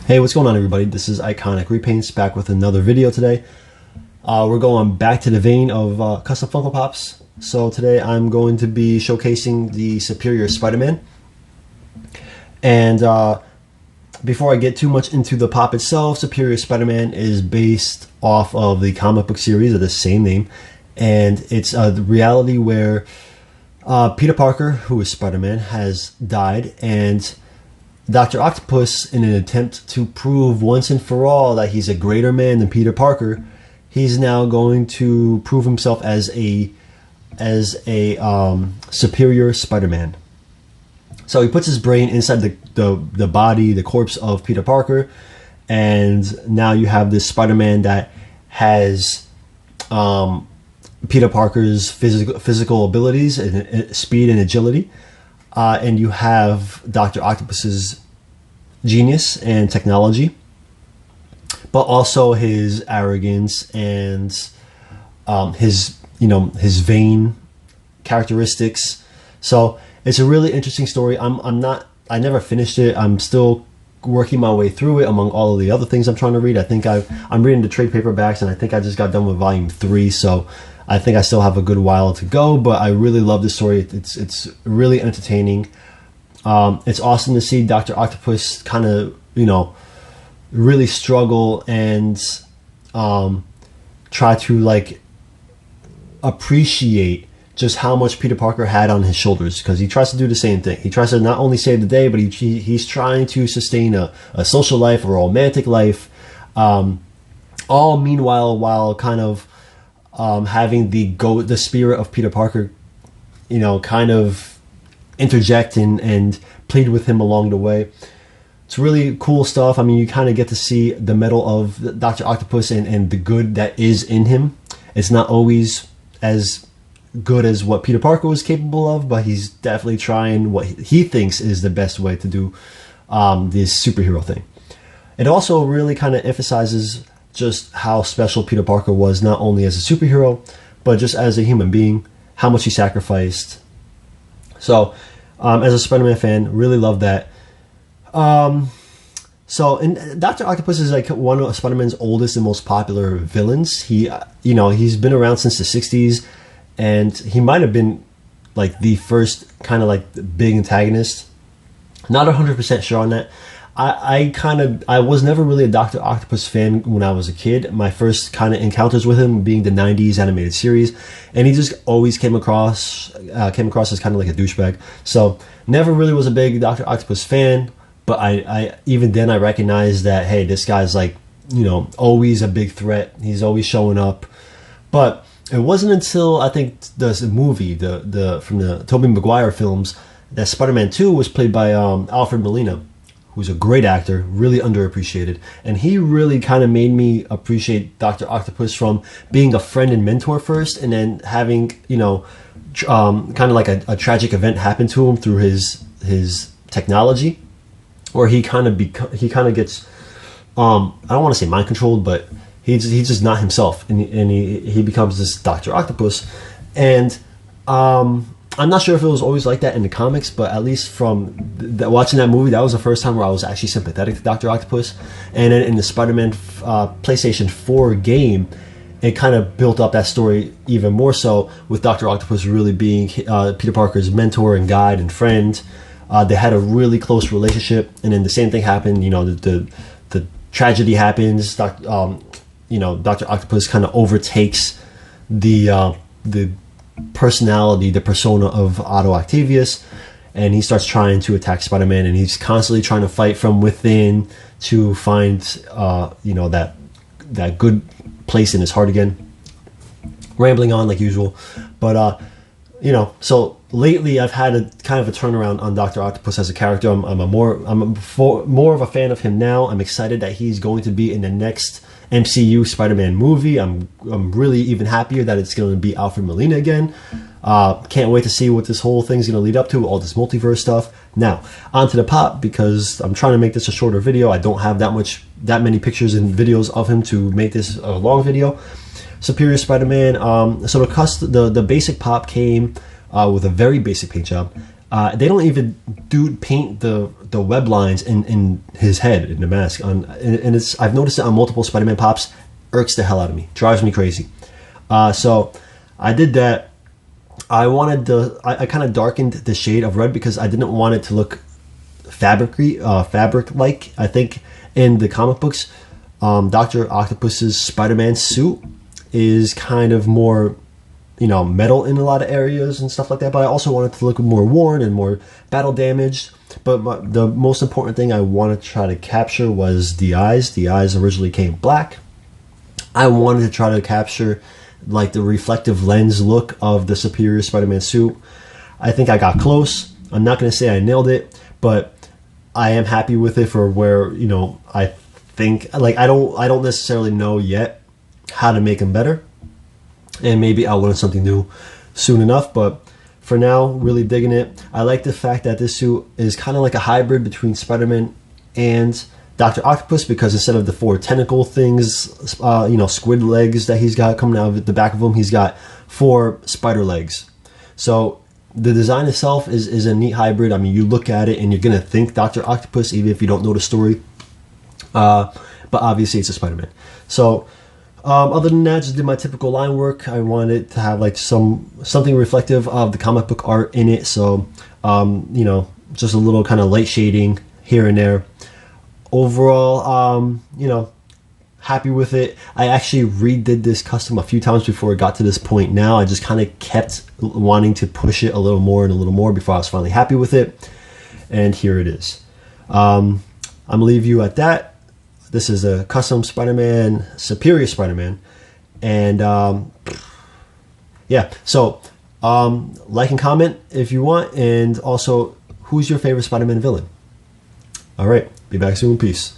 Hey, what's going on, everybody? This is Iconic Repaints back with another video today. We're going back to the vein of custom Funko Pops. So today I'm going to be showcasing the Superior Spider-Man. And before I get too much into the pop itself, Superior Spider-Man is based off of the comic book series of the same name. And it's a reality where Peter Parker, who is Spider-Man, has died, and Dr. Octopus, in an attempt to prove once and for all that he's a greater man than Peter Parker, he's now going to prove himself as a superior Spider-Man. So he puts his brain inside the body, the corpse of Peter Parker, and now you have this Spider-Man that has Peter Parker's physical abilities and speed and agility. And you have Dr. Octopus's genius and technology, but also his arrogance and his vain characteristics. So it's a really interesting story. I never finished it. I'm still working my way through it among all of the other things I'm trying to read. I think I'm reading the trade paperbacks, and I think I just got done with volume 3. So I think I still have a good while to go, but I really love this story. It's really entertaining. It's awesome to see Dr. Octopus kind of, really struggle and try to appreciate just how much Peter Parker had on his shoulders, because he tries to do the same thing. He tries to not only save the day, but he's trying to sustain a social life, a romantic life, all meanwhile while kind of having the spirit of Peter Parker, kind of interject and plead with him along the way. It's really cool stuff. I mean, you kind of get to see the metal of Dr. Octopus and the good that is in him. It's not always as good as what Peter Parker was capable of, but he's definitely trying what he thinks is the best way to do this superhero thing. It also really kind of emphasizes just how special Peter Parker was, not only as a superhero, but just as a human being, how much he sacrificed. So, as a Spider-Man fan, really love that. And Dr. Octopus is one of Spider-Man's oldest and most popular villains. He's been around since the 60s, and he might have been the first kind of big antagonist. Not 100% sure on that. I was never really a Dr. Octopus fan when I was a kid. My first kind of encounters with him being the 90s animated series, and he just always came across as kind of like a douchebag. So never really was a big Dr. Octopus fan, but I even then I recognized that, hey, this guy's always a big threat. He's always showing up. But it wasn't until I think the movie, from the Tobey Maguire films, that Spider-Man 2 was played by Alfred Molina, who's a great actor, really underappreciated. And he really kind of made me appreciate Dr. Octopus from being a friend and mentor first, and then having, kind of like a tragic event happen to him through his technology, where he kind of gets, I don't want to say mind controlled, but he's just not himself, and he becomes this Dr. Octopus. And I'm not sure if it was always like that in the comics, but at least from watching that movie, that was the first time where I was actually sympathetic to Dr. Octopus. And then in the Spider-Man PlayStation 4 game, it kind of built up that story even more so, with Dr. Octopus really being Peter Parker's mentor and guide and friend. They had a really close relationship, and then the same thing happened. The tragedy happens. Dr. Octopus kind of overtakes the personality, the persona of Otto Octavius, and he starts trying to attack Spider-Man, and he's constantly trying to fight from within to find that good place in his heart again. Rambling on like usual, but so lately I've had a kind of a turnaround on Dr. Octopus as a character. I'm more of a fan of him now. I'm excited that he's going to be in the next MCU Spider-Man movie. I'm really even happier that it's going to be Alfred Molina again. Can't wait to see what this whole thing's going to lead up to, all this multiverse stuff. Now, onto the pop, because I'm trying to make this a shorter video. I don't have that many pictures and videos of him to make this a long video. Superior Spider-Man. So the basic pop came with a very basic paint job. They don't even paint the web lines in his head in the mask and it's, I've noticed it on multiple Spider-Man pops. Irks the hell out of me, drives me crazy. So I did that. I kind of darkened the shade of red because I didn't want it to look fabric like. I think in the comic books, Dr. Octopus's Spider-Man suit is kind of more, metal in a lot of areas and stuff like that. But I also wanted to look more worn and more battle damaged. But the most important thing I wanted to try to capture was the eyes. The eyes originally came black. I wanted to try to capture like the reflective lens look of the Superior Spider-Man suit. I think I got close. I'm not going to say I nailed it, but I am happy with it for where, I think, like, I don't necessarily know yet how to make them better. And maybe I'll learn something new soon enough, but for now, really digging it. I like the fact that this suit is kind of like a hybrid between Spider-Man and Dr. Octopus, because instead of the 4 tentacle things, squid legs that he's got coming out of the back of him, he's got 4 spider legs. So the design itself is a neat hybrid. I mean, you look at it and you're going to think Dr. Octopus, even if you don't know the story. But obviously it's a Spider-Man. So other than that, just did my typical line work. I wanted to have like something reflective of the comic book art in it. So, just a little kind of light shading here and there. Overall, happy with it. I actually redid this custom a few times before it got to this point. Now I just kind of kept wanting to push it a little more and a little more before I was finally happy with it. And here it is. I'm going to leave you at that. This is a custom Spider-Man, Superior Spider-Man. And yeah, so like and comment if you want. And also, who's your favorite Spider-Man villain? All right, be back soon. Peace.